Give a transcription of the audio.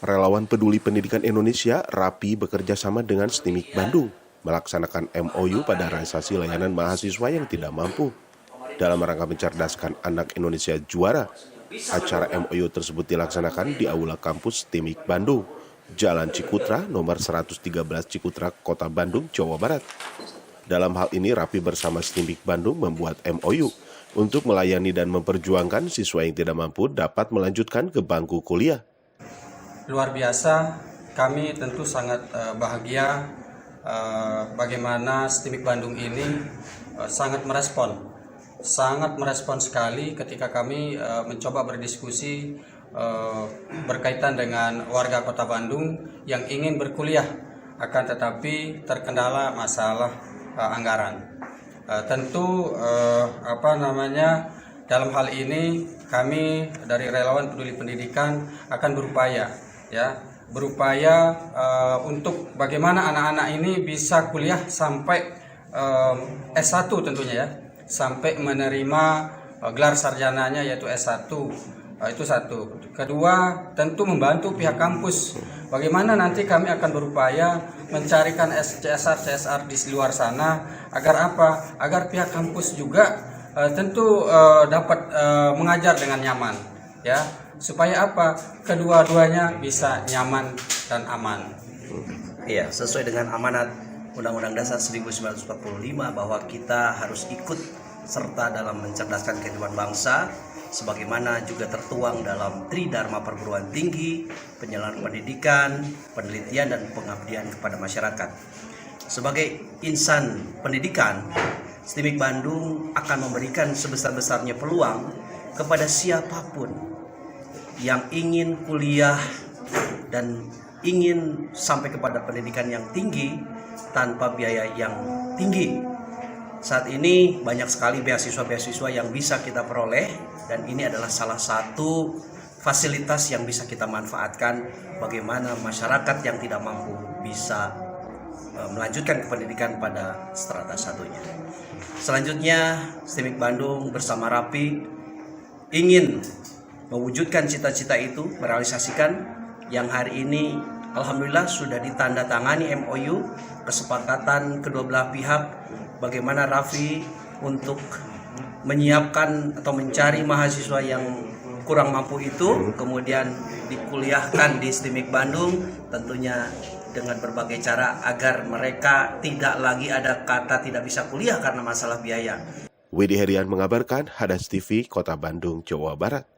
Relawan Peduli Pendidikan Indonesia, RAPI, bekerja sama dengan STIMIK Bandung melaksanakan MOU pada realisasi layanan mahasiswa yang tidak mampu. Dalam rangka mencerdaskan anak Indonesia juara, acara MOU tersebut dilaksanakan di Aula Kampus STIMIK Bandung, Jalan Cikutra, nomor 113 Cikutra, Kota Bandung, Jawa Barat. Dalam hal ini, RAPI bersama STIMIK Bandung membuat MOU untuk melayani dan memperjuangkan siswa yang tidak mampu dapat melanjutkan ke bangku kuliah. Luar biasa, kami tentu sangat bahagia bagaimana STIMIK Bandung ini sangat merespon sekali ketika kami mencoba berdiskusi berkaitan dengan warga Kota Bandung yang ingin berkuliah, akan tetapi terkendala masalah anggaran. Tentu dalam hal ini kami dari Relawan Peduli Pendidikan akan berupaya untuk bagaimana anak-anak ini bisa kuliah sampai S1 tentunya, sampai menerima gelar sarjananya yaitu S1. Itu satu. Kedua, tentu membantu pihak kampus. Bagaimana nanti kami akan berupaya mencarikan CSR di luar sana agar apa? Agar pihak kampus juga tentu dapat mengajar dengan nyaman, supaya apa? Kedua-duanya bisa nyaman dan aman. Iya, sesuai dengan amanat Undang-Undang Dasar 1945 bahwa kita harus ikut serta dalam mencerdaskan kehidupan bangsa, sebagaimana juga tertuang dalam Tridharma Perguruan Tinggi, penyelenggaraan pendidikan, penelitian, dan pengabdian kepada masyarakat. Sebagai insan pendidikan, STIMIK Bandung akan memberikan sebesar-besarnya peluang kepada siapapun yang ingin kuliah dan ingin sampai kepada pendidikan yang tinggi tanpa biaya yang tinggi. Saat ini banyak sekali beasiswa-beasiswa yang bisa kita peroleh, dan ini adalah salah satu fasilitas yang bisa kita manfaatkan bagaimana masyarakat yang tidak mampu bisa melanjutkan pendidikan pada strata satunya. Selanjutnya, STIMIK Bandung bersama RAPI ingin mewujudkan cita-cita itu, merealisasikan yang hari ini alhamdulillah sudah ditandatangani MOU, kesepakatan kedua belah pihak bagaimana RAPI untuk menyiapkan atau mencari mahasiswa yang kurang mampu itu, kemudian dikuliahkan di STIMIK Bandung, tentunya dengan berbagai cara agar mereka tidak lagi ada kata tidak bisa kuliah karena masalah biaya. Widi Herian mengabarkan, Hadas TV, Kota Bandung, Jawa Barat.